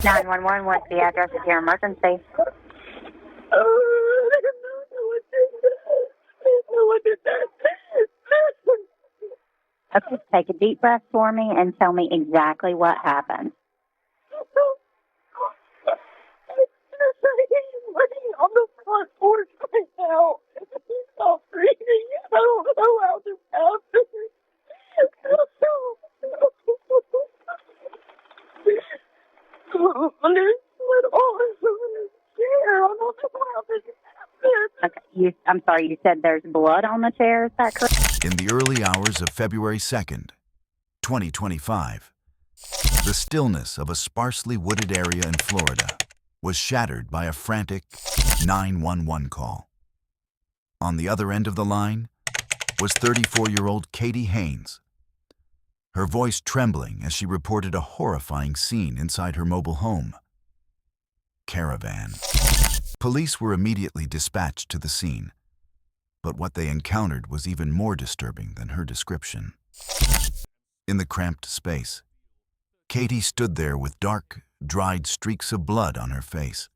911, what's the address of your emergency? Okay, take a deep breath for me and tell me exactly what happened. He's laying on the front porch right now. He's not breathing. I don't know how this happened. Under his split arms over his chair. I don't know how this happened. Okay, I'm sorry, you said there's blood on the chair, is that correct? In the early hours of February 2nd, 2025, the stillness of a sparsely wooded area in Florida was shattered by a frantic 911 call. On the other end of the line was 34-year-old Katie Haynes, her voice trembling as she reported a horrifying scene inside her mobile home caravan. Police were immediately dispatched to the scene, but what they encountered was even more disturbing than her description. In the cramped space, Katie stood there with dark, dried streaks of blood on her face,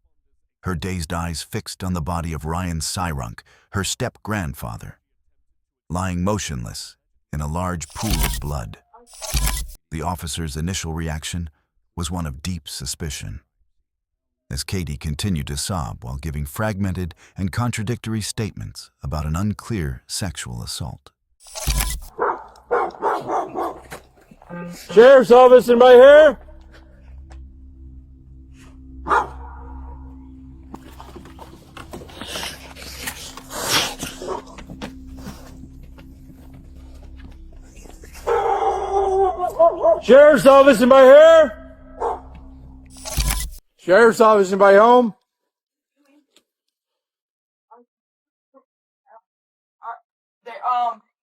her dazed eyes fixed on the body of Ryan Syrunk, her step-grandfather, lying motionless in a large pool of blood. The officer's initial reaction was one of deep suspicion, as Katie continued to sob while giving fragmented and contradictory statements about an unclear sexual assault. Sheriff's office, anybody here? Sheriff's office, anybody here? Sheriff's office, anybody home?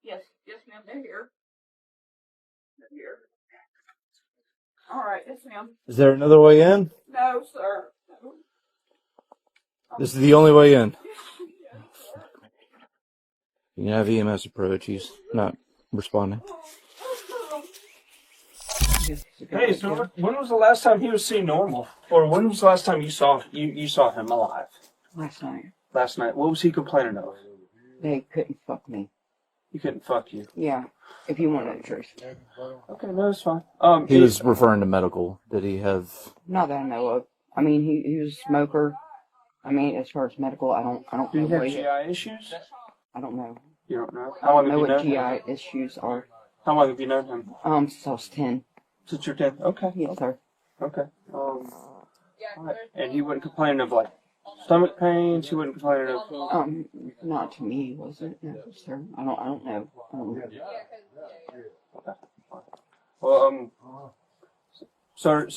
Yes, ma'am, they're here. They're here. All right, yes, ma'am. Is there another way in? No, sir. No. This is the only way in. You can have EMS approach. He's not responding. Hey, so when was the last time he was seen normal? Or when was the last time you saw him alive? Last night. Last night. What was he complaining of? They couldn't fuck me. He couldn't fuck you. Yeah, if you want to know the truth. Okay, no, that's fine. He was referring to medical. Did he have... Not that I know of. I mean, he was a smoker. I mean, as far as medical, I don't Do know. you have what GI issues? I don't know. You don't know? I How long don't know have you what known him? GI issues are. How long have you known him? Since I was 10. Since you're 10? Okay. Yes, sir. Okay. Alright. And he wouldn't complain of, like, stomach pains? He wouldn't complain of... Not to me, was it? No, sir. I don't know. Okay. Well, sorry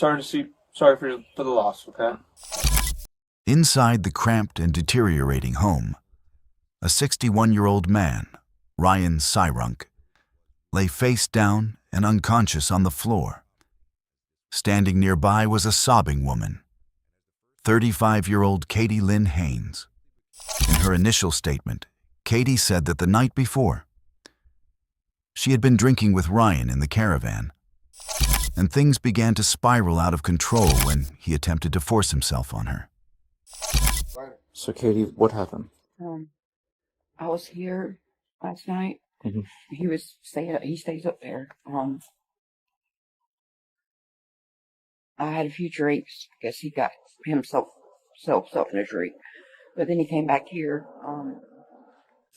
for the loss, okay? Inside the cramped and deteriorating home, a 61-year-old man, Ryan Syrunk, lay face down and unconscious on the floor. Standing nearby was a sobbing woman, 35-year-old Katie Lynn Haynes. In her initial statement, Katie said that the night before, she had been drinking with Ryan in the caravan, and things began to spiral out of control when he attempted to force himself on her. So, Katie, what happened? I was here last night. Mm-hmm. He stays up there. I had a few drinks. I guess he got himself in a drink. But then he came back here.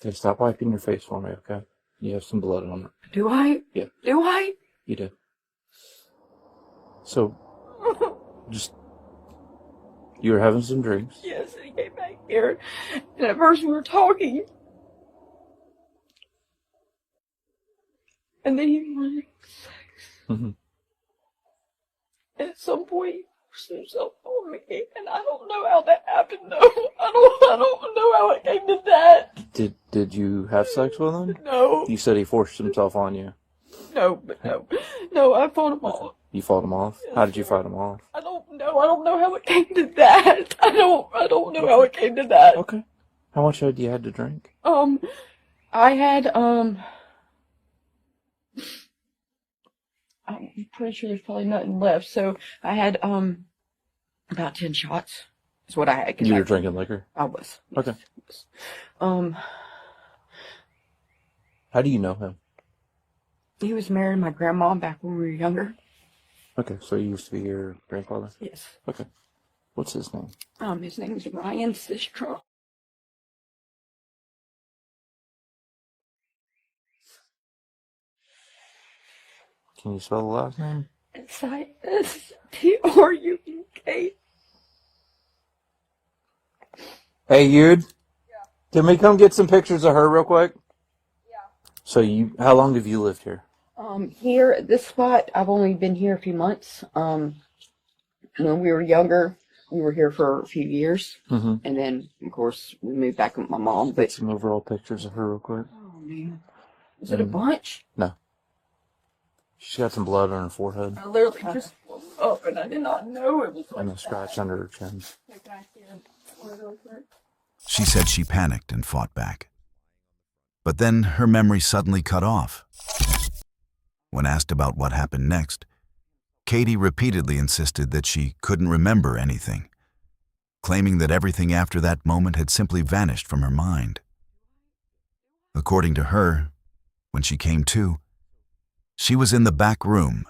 Okay, stop wiping your face for me, okay? You have some blood on it. Do I? Yeah. Do I? You do. So, just... You were having some drinks. Yes, and he came back here. And at first we were talking. And then he wanted sex. Mm-hmm. And at some point he forced himself on me. And I don't know how that happened though. I don't know how it came to that. Did you have sex with him? No. You said he forced himself on you. No, No, I fought him off. You fought him off? How did you fight him off? I don't know. I don't know how it came to that. I don't know how it came to that. Okay. How much had you had to drink? I had, I'm pretty sure there's probably nothing left. So I had, About 10 shots is what I had. You were drinking liquor? I was. Okay. Yes. How do you know him? He was married to my grandma back when we were younger. Okay, so he used to be your grandfather? Yes. Okay. What's his name? His name is Ryan Sistrunk. Can you spell the last name? Sistrunk. Hey, Yude. Yeah. Can we come get some pictures of her real quick? Yeah. So how long have you lived here? Here at this spot, I've only been here a few months. When we were younger, we were here for a few years. Mm-hmm. And then, of course, we moved back with my mom. Get some overall pictures of her real quick. Oh, man. Is it a bunch? No. She's got some blood on her forehead. I literally just woke up and I did not know it was like And a scratch under her chin. She said she panicked and fought back. But then her memory suddenly cut off. When asked about what happened next, Katie repeatedly insisted that she couldn't remember anything, claiming that everything after that moment had simply vanished from her mind. According to her, when she came to, she was in the back room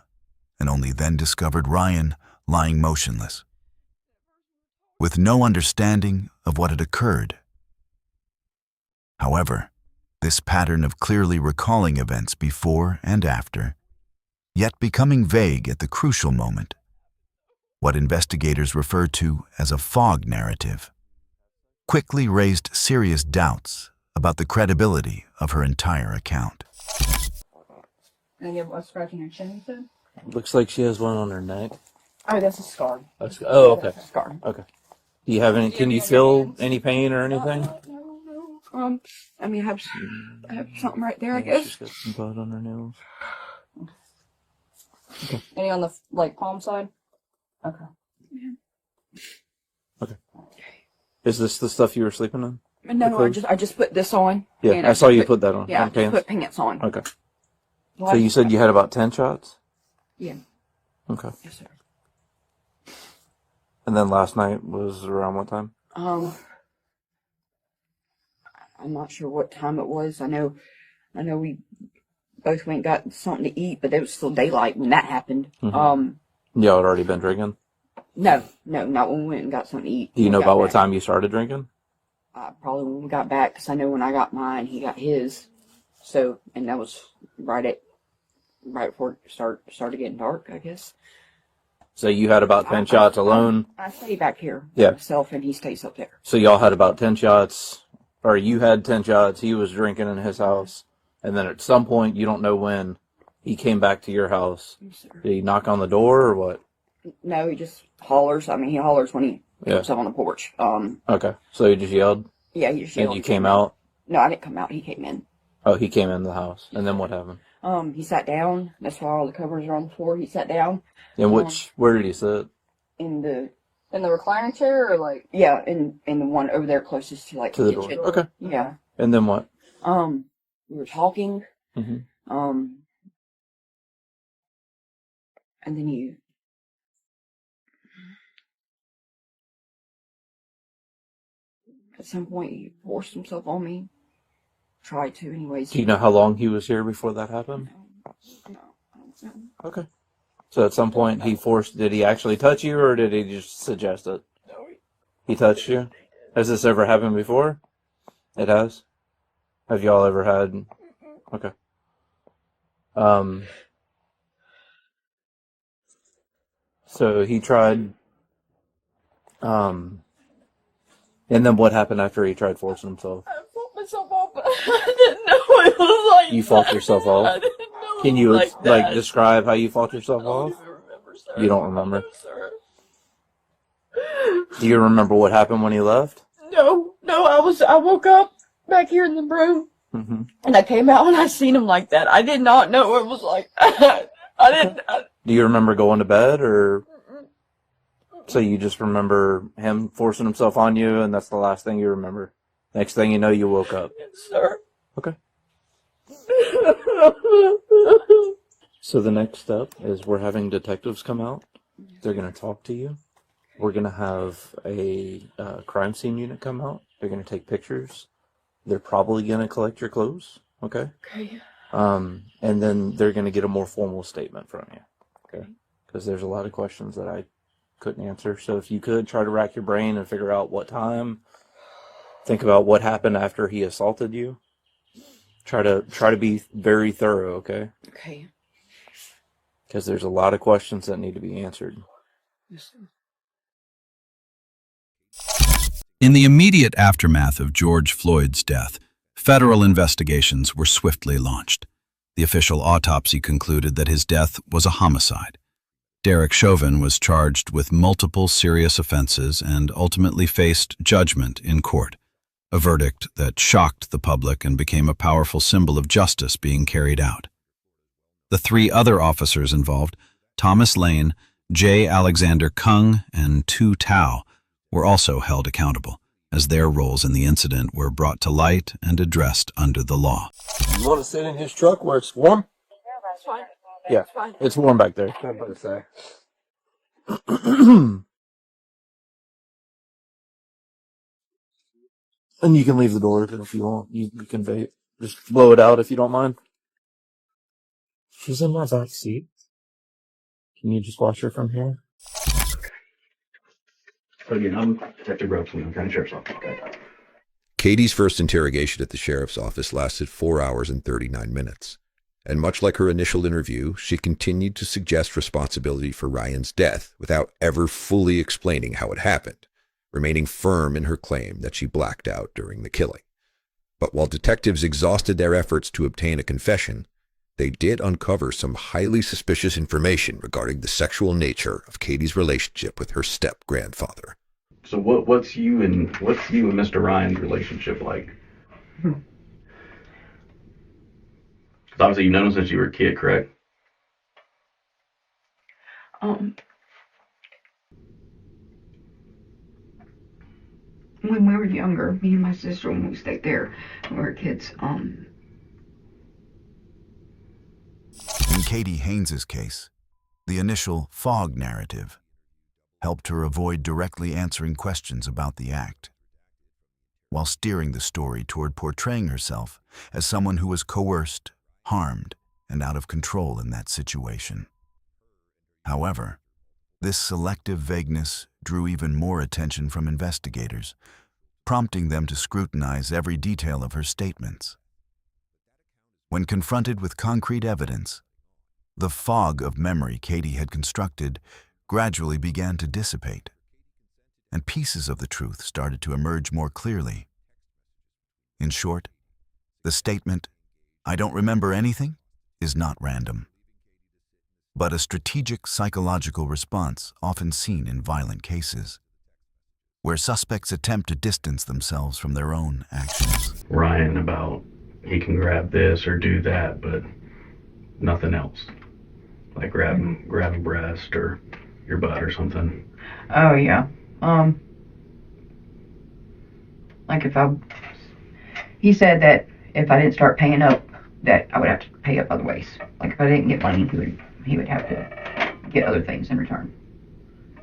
and only then discovered Ryan lying motionless, with no understanding of what had occurred. However, this pattern of clearly recalling events before and after, yet becoming vague at the crucial moment, what investigators refer to as a fog narrative, quickly raised serious doubts about the credibility of her entire account. And you have a scratch on your chin, you said? Looks like she has one on her neck. Oh, that's a scar. Oh, okay. That's a scar. Okay. Do you have any? Can you feel any pain or anything? No. I mean, I have something right there, I Yeah, guess. she's got some blood on her nails. Any on the, palm side? Okay. Okay. Is this the stuff you were sleeping in? No, I just put this on. Yeah, I saw you put that on. Yeah, I on just put pants on. Okay. So you said you had about 10 shots? Yeah. Okay. Yes, sir. And then last night was around what time? I'm not sure what time it was. I know we both went and got something to eat, but it was still daylight when that happened. Mm-hmm. Y'all had already been drinking? No, not when we went and got something to eat. Do you know about what time you started drinking? Probably when we got back, because I know when I got mine, he got his. So, and that was right before it started getting dark, I guess. So you had about 10 shots alone? I stay back here Yeah. myself, and he stays up there. So y'all had about 10 shots, or you had 10 shots, he was drinking in his house, and then at some point, you don't know when, he came back to your house. Yes, sir. Did he knock on the door, or what? No, he just hollers. I mean, he hollers when he comes up on the porch. Okay, so he just yelled? Yeah, he just yelled. And you came out? No, I didn't come out. He came in. Oh, he came in the house. And then what happened? He sat down. That's why all the covers are on the floor. He sat down. And where did he sit? In the recliner chair, or yeah, in the one over there closest to To the the kitchen. door. Okay. Yeah. And then what? We were talking. Mm-hmm. And then at some point he forced himself on me. Tried to, anyways. Do you know how long he was here before that happened? No, I don't know. Okay. So at some point did he actually touch you, or did he just suggest it? No, He touched you? Has this ever happened before? It has? Have y'all ever had? Okay. So he tried, and then what happened after he tried forcing himself? I fought myself off, but I didn't know it was like You fought yourself off? I didn't know Can it you was that. describe how you fought yourself I don't off? even remember, sir. You don't remember? No, sir. Do you remember what happened when he left? No, I woke up back here in the room, Mm-hmm. and I came out and I seen him like that. I did not know it was like that. Do you remember going to bed, or so you just remember him forcing himself on you, and that's the last thing you remember? Next thing you know, you woke up. Yes, sir. Okay. So the next step is we're having detectives come out. They're going to talk to you. We're going to have a crime scene unit come out. They're going to take pictures. They're probably going to collect your clothes. Okay. Okay. And then they're going to get a more formal statement from you. Okay. Because there's a lot of questions that I couldn't answer. So if you could try to rack your brain and figure out what time, think about what happened after he assaulted you. Try to be very thorough. Okay. Okay. Because there's a lot of questions that need to be answered. Yes, sir. In the immediate aftermath of George Floyd's death, federal investigations were swiftly launched. The official autopsy concluded that his death was a homicide. Derek Chauvin was charged with multiple serious offenses and ultimately faced judgment in court, a verdict that shocked the public and became a powerful symbol of justice being carried out. The 3 other officers involved, Thomas Lane, J. Alexander Kung, and Tu Tao, were also held accountable, as their roles in the incident were brought to light and addressed under the law. You want to sit in his truck where it's warm? It's fine. Yeah. It's fine. It's warm back there. I'm about to say. And you can leave the door open if you want. You can vape. Just blow it out if you don't mind. She's in my back seat. Can you just watch her from here? But again, I'm Detective Brooks from the County Sheriff's Office. Okay. Katie's first interrogation at the sheriff's office lasted 4 hours and 39 minutes. And much like her initial interview, she continued to suggest responsibility for Ryan's death without ever fully explaining how it happened, remaining firm in her claim that she blacked out during the killing. But while detectives exhausted their efforts to obtain a confession, they did uncover some highly suspicious information regarding the sexual nature of Katie's relationship with her step-grandfather. So what's you and Mr. Ryan's relationship like? Because obviously you've known him since you were a kid, correct? When we were younger, me and my sister, when we stayed there, when we were kids, In Katie Haynes's case, the initial fog narrative helped her avoid directly answering questions about the act, while steering the story toward portraying herself as someone who was coerced, harmed, and out of control in that situation. However, this selective vagueness drew even more attention from investigators, prompting them to scrutinize every detail of her statements. When confronted with concrete evidence, the fog of memory Katie had constructed gradually began to dissipate, and pieces of the truth started to emerge more clearly. In short, the statement, "I don't remember anything," is not random, but a strategic psychological response often seen in violent cases, where suspects attempt to distance themselves from their own actions. Ryan about he can grab this or do that, but nothing else. Like grab a breast or your butt or something. oh yeah, like he said that if I didn't start paying up, that I would have to pay up other ways. Like if I didn't get money, he would have to get other things in return.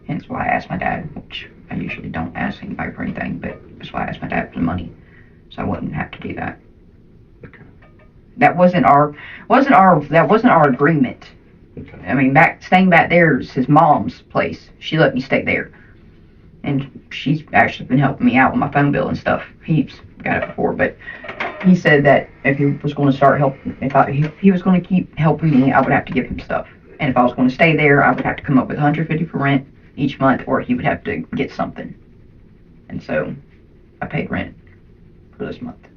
Hence why I asked my dad, which I usually don't ask anybody for anything, but that's why I asked my dad for the money, so I wouldn't have to do that. Okay. That wasn't our agreement. Okay. I mean, staying back there is his mom's place. She let me stay there, and she's actually been helping me out with my phone bill and stuff. He's got it before, but he said that if he was going to start helping, if he was going to keep helping me, I would have to give him stuff. And if I was going to stay there, I would have to come up with $150 for rent each month, or he would have to get something. And so I paid rent for this month.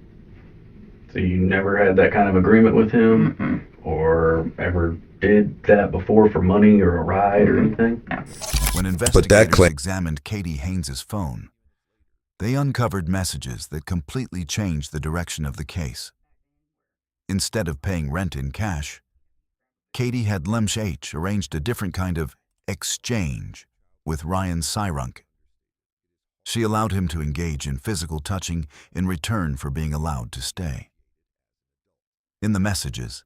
So you never had that kind of agreement with him? Mm-mm. Or ever did that before for money or a ride or anything? No. When investigators examined Katie Haynes's phone, they uncovered messages that completely changed the direction of the case. Instead of paying rent in cash, Katie had Lemsh H. arranged a different kind of exchange with Ryan Syrunk. She allowed him to engage in physical touching in return for being allowed to stay. In the messages,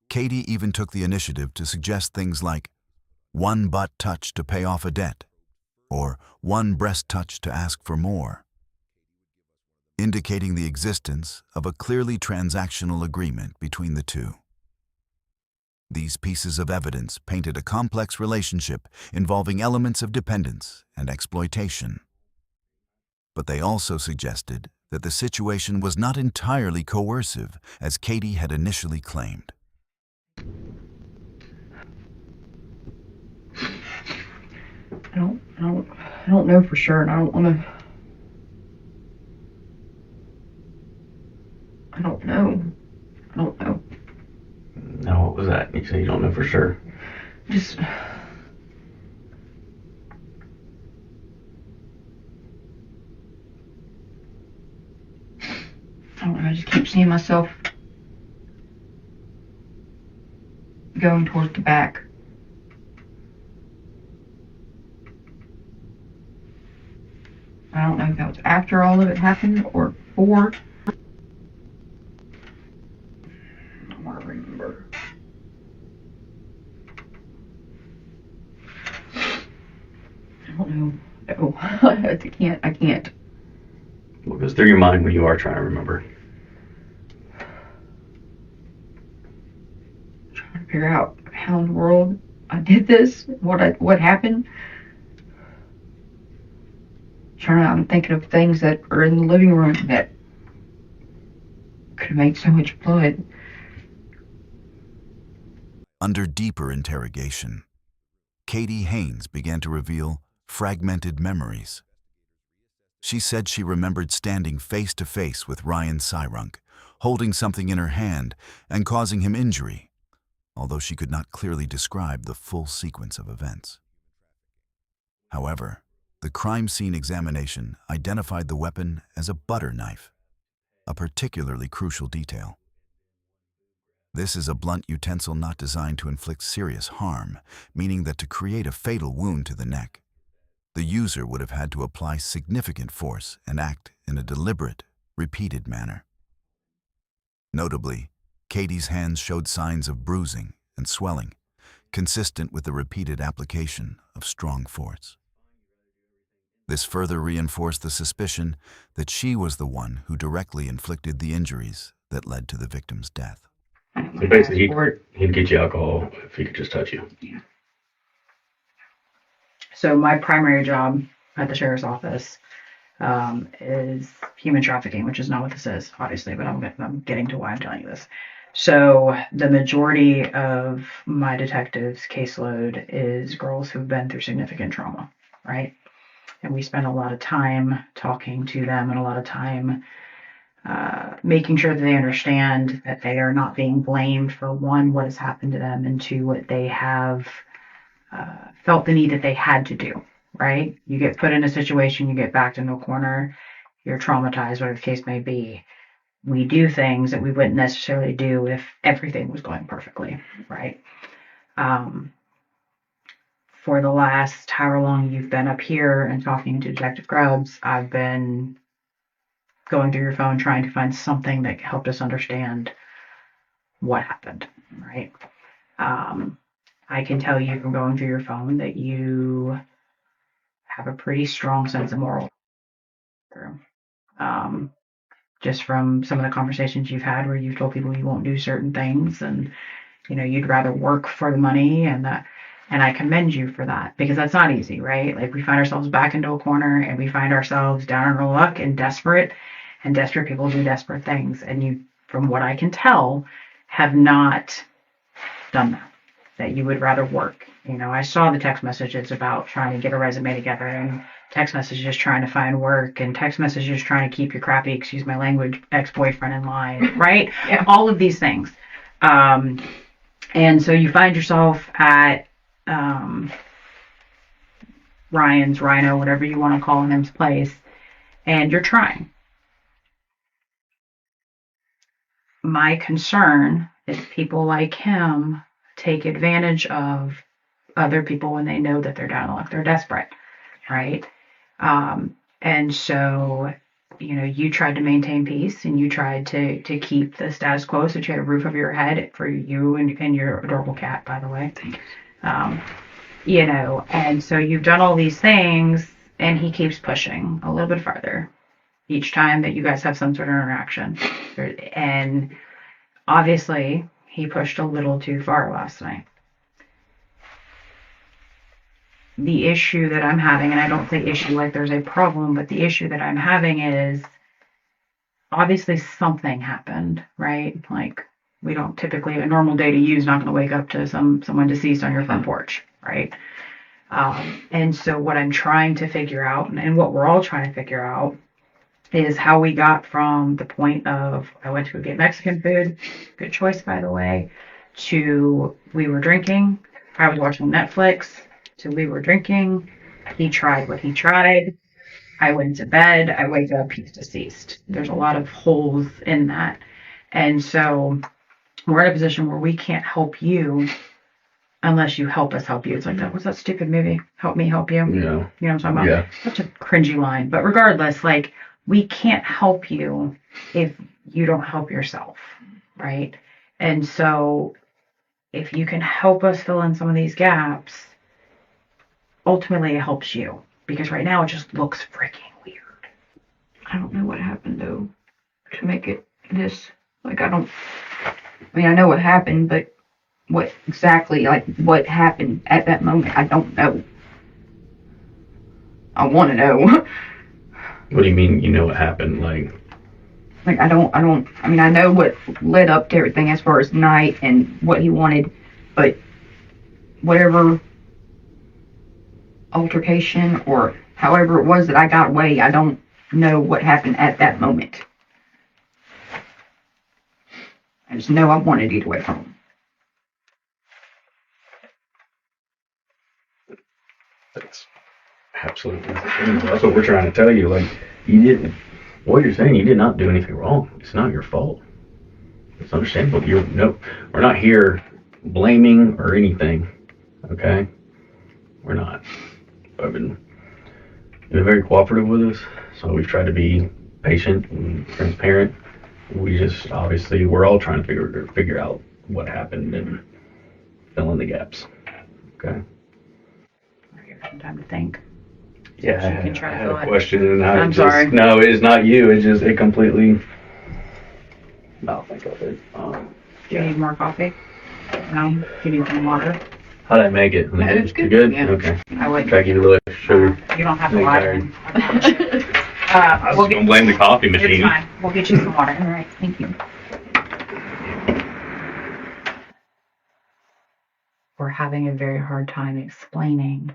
Katie even took the initiative to suggest things like one butt touch to pay off a debt, or one breast touch to ask for more, indicating the existence of a clearly transactional agreement between the two. These pieces of evidence painted a complex relationship involving elements of dependence and exploitation. But they also suggested that the situation was not entirely coercive, as Katie had initially claimed. I don't know for sure, and I don't know. Now, what was that? You say you don't know for sure. Just, I don't know, I just keep seeing myself going towards the back. I don't know if that was after all of it happened or before. I don't want to remember. I don't know. No, I can't. What goes through your mind when you are trying to remember? Trying to figure out how in the world I did this, what happened. I'm thinking of things that are in the living room that could have made so much blood. Under deeper interrogation, Katie Haynes began to reveal fragmented memories. She said she remembered standing face to face with Ryan Syrunk, holding something in her hand and causing him injury, although she could not clearly describe the full sequence of events. However, the crime scene examination identified the weapon as a butter knife, a particularly crucial detail. This is a blunt utensil not designed to inflict serious harm, meaning that to create a fatal wound to the neck, the user would have had to apply significant force and act in a deliberate, repeated manner. Notably, Katie's hands showed signs of bruising and swelling, consistent with the repeated application of strong force. This further reinforced the suspicion that she was the one who directly inflicted the injuries that led to the victim's death. So basically, he'd get you alcohol if he could just touch you. Yeah. So my primary job at the sheriff's office is human trafficking, which is not what this is, obviously, but I'm getting to why I'm telling you this. So the majority of my detectives' caseload is girls who've been through significant trauma, right? And we spend a lot of time talking to them and a lot of time making sure that they understand that they are not being blamed for, one, what has happened to them, and two, what they have felt the need that they had to do, right? You get put in a situation, you get backed into a corner, you're traumatized, whatever the case may be. We do things that we wouldn't necessarily do if everything was going perfectly, right? For the last however long you've been up here and talking to Detective Grubbs, I've been going through your phone trying to find something that helped us understand what happened, right? I can tell you from going through your phone that you have a pretty strong sense of moral. Just from some of the conversations you've had where you've told people you won't do certain things and, you know, you'd rather work for the money and I commend you for that because that's not easy, right? Like we find ourselves back into a corner and we find ourselves down on our luck and desperate people do desperate things. And you, from what I can tell, have not done that you would rather work. You know, I saw the text messages about trying to get a resume together and text messages trying to find work and text messages trying to keep your crappy, excuse my language, ex-boyfriend in line, right? Yeah. All of these things. And so you find yourself at Ryan's, Rhino, whatever you want to call him's place, and you're trying. My concern is people like him take advantage of other people when they know that they're down on luck. They're desperate, right? And so, you know, you tried to maintain peace and you tried to keep the status quo so that you had a roof over your head for you and your adorable cat, by the way. You know, and so you've done all these things And he keeps pushing a little bit farther each time that you guys have some sort of interaction. And obviously, he pushed a little too far last night. The issue that I'm having, and I don't say issue like there's a problem, but the issue that I'm having is obviously something happened, right? Like, we don't typically, a normal day to you is not going to wake up to someone deceased on your front porch, right? And so what I'm trying to figure out, and what we're all trying to figure out, is how we got from the point of I went to go get Mexican food, good choice by the way, to we were drinking, I was watching Netflix, to we were drinking, he tried what he tried, I went to bed, I wake up, he's deceased. There's a lot of holes in that. And so we're in a position where we can't help you unless you help us help you. It's like that. What's that stupid movie? Help me help you. Yeah. You know what I'm talking about? Yeah. Such a cringy line. But regardless, like, we can't help you if you don't help yourself, right? And so if you can help us fill in some of these gaps, ultimately it helps you. Because right now it just looks freaking weird. I don't know what happened though to make it this. Like, I mean, I know what happened, but what exactly, like, what happened at that moment, I don't know. I want to know. What do you mean, you know what happened? Like I mean, I know what led up to everything as far as night and what he wanted, but whatever altercation or however it was that I got away, I don't know what happened at that moment. I just know I wanted to get away from him. That's absolutely that's what we're trying to tell you. Like, you didn't. What you're saying, you did not do anything wrong. It's not your fault. It's understandable. We're not here blaming or anything. Okay, we're not. I've been very cooperative with us, so we've tried to be patient and transparent. We just obviously we're all trying to figure out what happened and fill in the gaps. Okay. Give some time to think. Yeah, You can try I to had fill a it. question and I'm sorry. No, it's not you. It's just it completely. I'll think of it. Do you need more coffee? No? Do you need some water? How'd I make it? No, it's good. You good? Yeah. Okay. I would. Try to give you a little extra sugar. You don't have to Thank lie. you. I I was gonna blame the coffee It's machine. fine. We'll get you some water. All right, thank you. We're having a very hard time explaining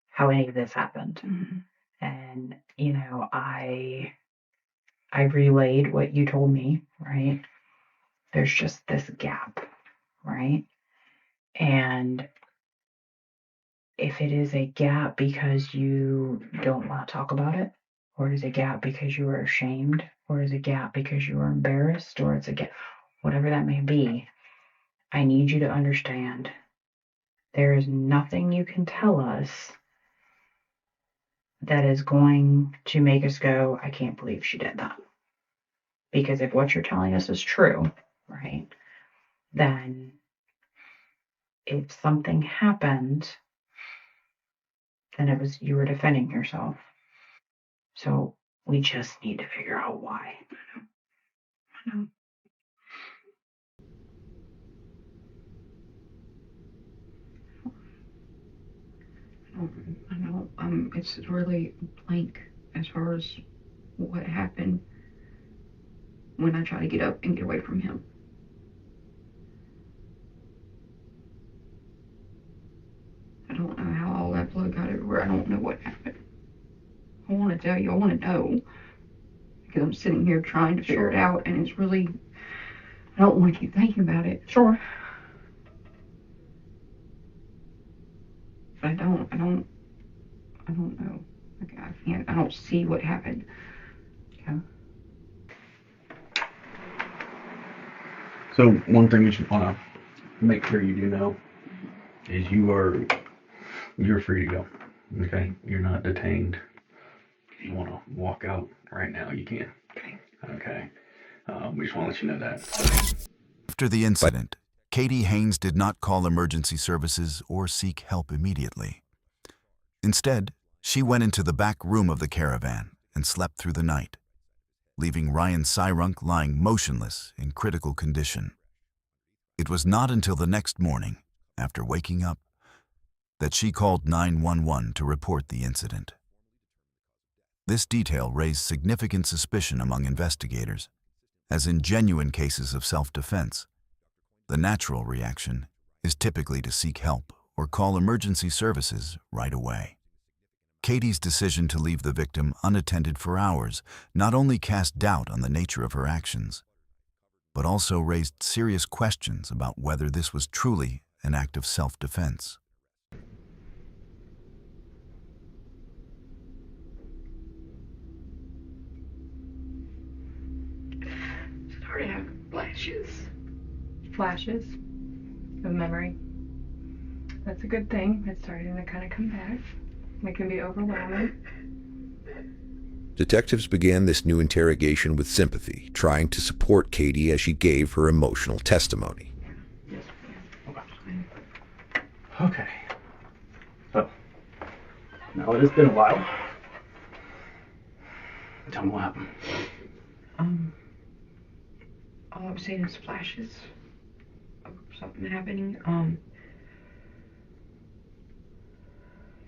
how any of this happened. Mhm. And, you know, I relayed what you told me, right? There's just this gap, right? And if it is a gap because you don't want to talk about it, or it is a gap because you are ashamed, or is a gap because you are embarrassed, or it's a gap, whatever that may be, I need you to understand there is nothing you can tell us that is going to make us go, I can't believe she did that. Because if what you're telling us is true, right, then if something happened, then it was you were defending yourself. So we just need to figure out why. I know. I know. It's really blank as far as what happened when I try to get up and get away from him. I don't know how all that blood got everywhere. I don't know what happened. I want to tell you. I want to know because I'm sitting here trying to figure it out, and it's really. I don't want to keep thinking about it. Sure. But I don't know. Like, I can't. I don't see what happened. Okay. So one thing you should want to make sure you do know is you're free to go. Okay, you're not detained. If you want to walk out right now, you can. Okay. We just want to let you know that. After the incident, Katie Haynes did not call emergency services or seek help immediately. Instead, She went into the back room of the caravan and slept through the night, leaving Ryan Syrunk lying motionless in critical condition. It was not until the next morning, after waking up, that she called 911 to report the incident. This detail raised significant suspicion among investigators, as in genuine cases of self-defense, the natural reaction is typically to seek help or call emergency services right away. Katie's decision to leave the victim unattended for hours not only cast doubt on the nature of her actions, but also raised serious questions about whether this was truly an act of self-defense. Started having flashes of memory. That's a good thing. It's starting to kind of come back. It can be overwhelming. Detectives began this new interrogation with sympathy, trying to support Katie as she gave her emotional testimony. Okay. So, now it has been a while. Tell me what happened. All I'm seeing is flashes of something happening.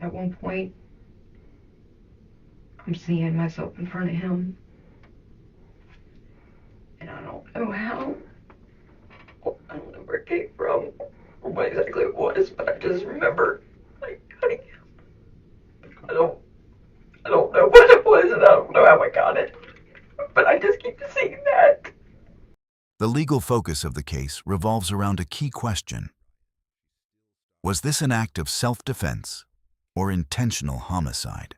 At one point, I'm seeing myself in front of him, and I don't know how. I don't know where it came from, or what exactly it was, but I just remember, like, cutting him. I don't know what it was, and I don't know how I got it, but I just keep seeing that. The legal focus of the case revolves around a key question. Was this an act of self-defense or intentional homicide?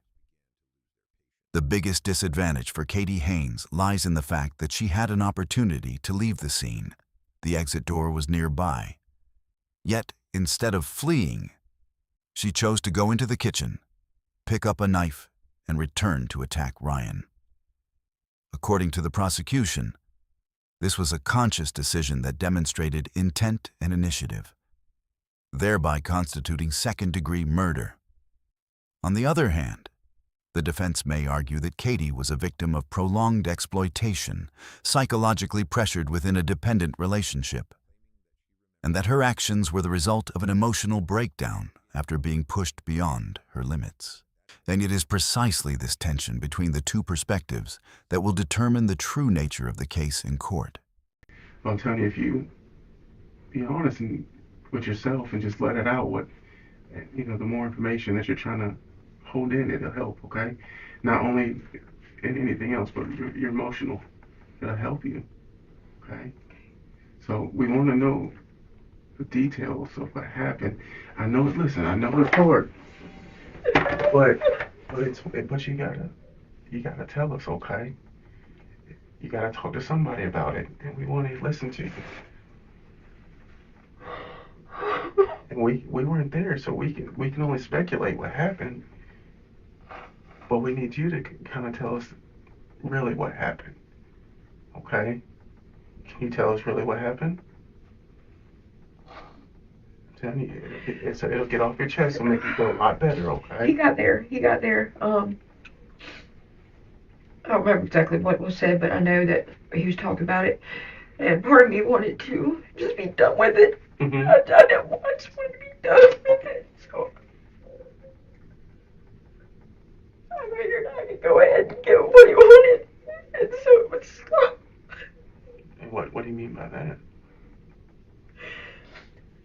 The biggest disadvantage for Katie Haynes lies in the fact that she had an opportunity to leave the scene. The exit door was nearby. Yet, instead of fleeing, she chose to go into the kitchen, pick up a knife, and return to attack Ryan. According to the prosecution, this was a conscious decision that demonstrated intent and initiative, thereby constituting second-degree murder. On the other hand, the defense may argue that Katie was a victim of prolonged exploitation, psychologically pressured within a dependent relationship, and that her actions were the result of an emotional breakdown after being pushed beyond her limits. And it is precisely this tension between the two perspectives that will determine the true nature of the case in court. I'm telling you, if you be honest with yourself and just let it out, the more information that you're trying to hold in, it'll help, okay? Not only in anything else, but your emotional, it'll help you, okay? So we want to know the details of what happened. I know it's hard. But you gotta tell us, okay? You gotta talk to somebody about it, and we want to listen to you. And we weren't there, so we can only speculate what happened. But we need you to kind of tell us really what happened, okay? Can you tell us really what happened? Tell me, it'll get off your chest and make you feel a lot better, okay? He got there. I don't remember exactly what was said, but I know that he was talking about it, and part of me wanted to just be done with it. Mm-hmm. I didn't want to be done with it, so I figured I could go ahead and give him what he wanted, and so it would stop. And what do you mean by that?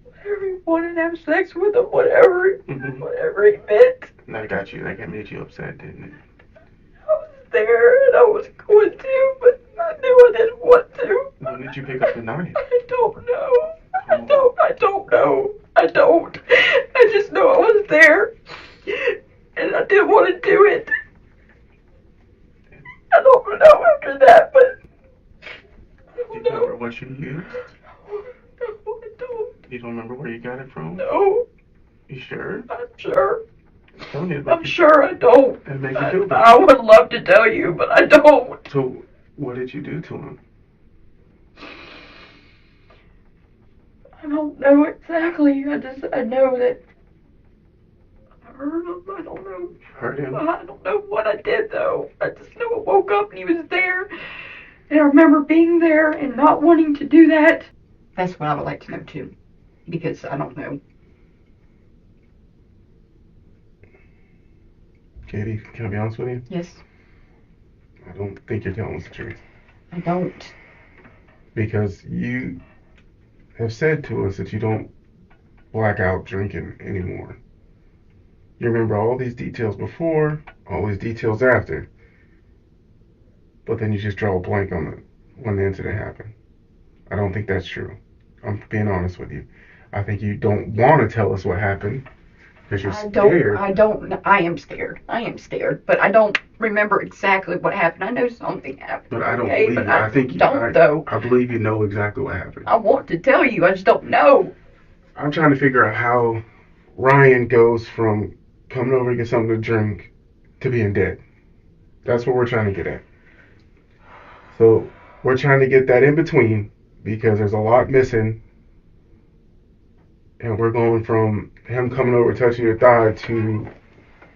Whatever he wanted to have sex with him, whatever he meant. And I got you. That made you upset, didn't it? I was there, and I was going to, but I knew I didn't want to. When did you pick up the knife? I don't know. I don't know. I just know I was there, and I didn't want to do it. I don't know after that, but I don't Do you know. remember what you used? No, I don't. You don't remember where you got it from? No. You sure? I'm sure. I'm sure I don't. And make you feel better. I would love to tell you, but I don't. So, what did you do to him? I don't know exactly. I know that I don't know. Hurt him? I don't know what I did though. I just know I woke up and he was there. And I remember being there and not wanting to do that. That's what I would like to know too. Because I don't know. Katie, can I be honest with you? Yes. I don't think you're telling us the truth. I don't. Because you have said to us that you don't black out drinking anymore. You remember all these details before, all these details after, but then you just draw a blank on when the incident happened. I don't think that's true. I'm being honest with you. I think you don't want to tell us what happened because you're scared. I am scared. I am scared, but I don't remember exactly what happened. I know something happened. But I don't believe you. I think you don't, though. I believe you know exactly what happened. I want to tell you. I just don't know. I'm trying to figure out how Ryan goes from coming over to get something to drink to being dead. That's what we're trying to get at. So we're trying to get that in between because there's a lot missing. And we're going from him coming over, touching your thigh, to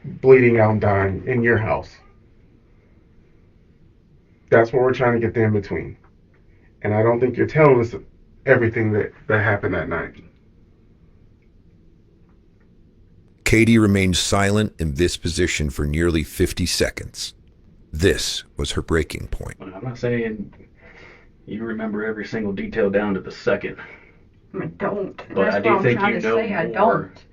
bleeding out and dying in your house. That's what we're trying to get the in between. And I don't think you're telling us everything that happened that night. Katie remained silent in this position for nearly 50 seconds. This was her breaking point. I'm not saying you remember every single detail down to the second. I don't. But That's I do what I'm think trying you to know say. more. I don't.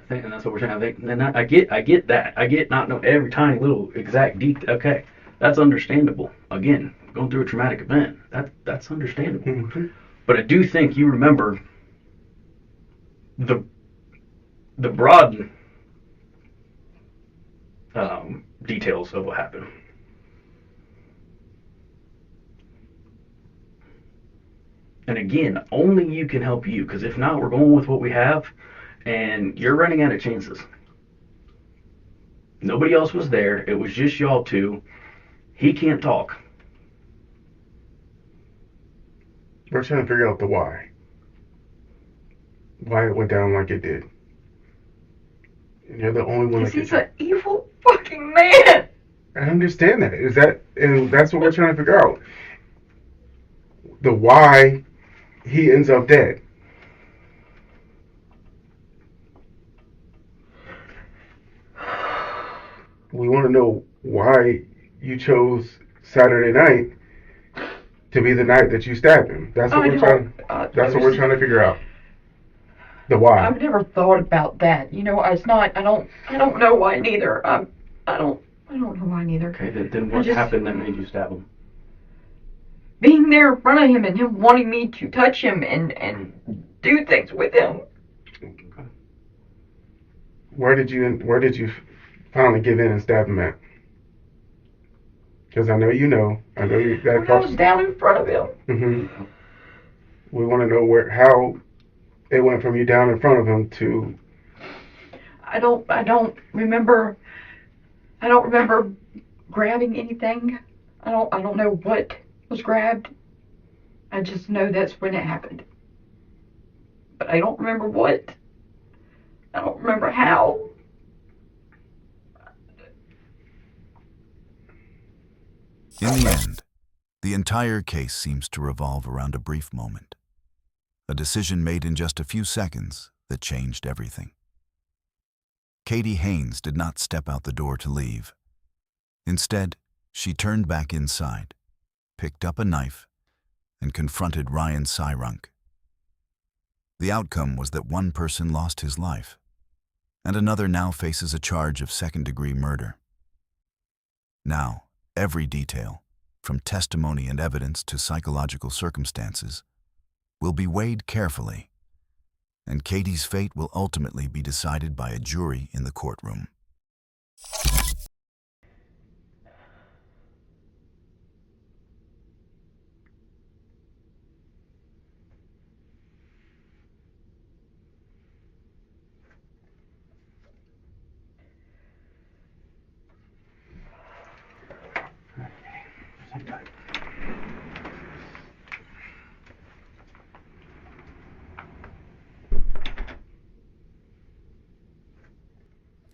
And that's what we're saying. I think, and I get that. I get not know every tiny little exact detail. Okay, that's understandable. Again, going through a traumatic event, that's understandable. Mm-hmm. But I do think you remember the broad details of what happened. And again, only you can help you, because if not, we're going with what we have, and you're running out of chances. Nobody else was there. It was just y'all two. He can't talk. We're trying to figure out the why. Why it went down like it did. And you're the only one that Because he's an evil fucking man. I understand that. And that's what we're trying to figure out. The why he ends up dead. We want to know why you chose Saturday night to be the night that you stabbed him. That's what we're trying. That's what we're trying to figure out. The why. I've never thought about that. You know, it's not. I don't know why neither. I don't know why neither. Okay, then what happened that made you stab him? Being there in front of him and him wanting me to touch him and do things with him. Where did you finally give in and stab him at? Because I know you know. I know you. When I was down in front of him. Mm-hmm. We want to know how it went from you down in front of him to. I don't remember. I don't remember grabbing anything. I don't know what was grabbed. I just know that's when it happened. But I don't remember what. I don't remember how. In the end, the entire case seems to revolve around a brief moment. A decision made in just a few seconds that changed everything. Katie Haynes did not step out the door to leave. Instead, she turned back inside, picked up a knife, and confronted Ryan Syrunk. The outcome was that one person lost his life, and another now faces a charge of second-degree murder. Now, every detail, from testimony and evidence to psychological circumstances, will be weighed carefully, and Katie's fate will ultimately be decided by a jury in the courtroom.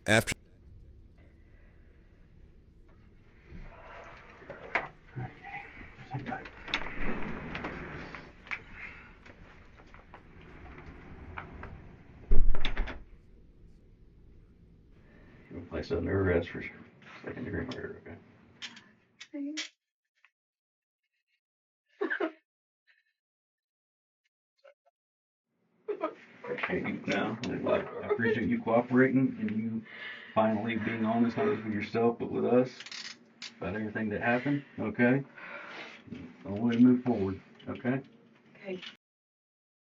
After We'll place under arrest for second-degree murder, okay? Appreciate you now. I appreciate you cooperating and you finally being honest, not just with yourself, but with us about everything that happened, okay? I want to move forward, okay? Okay.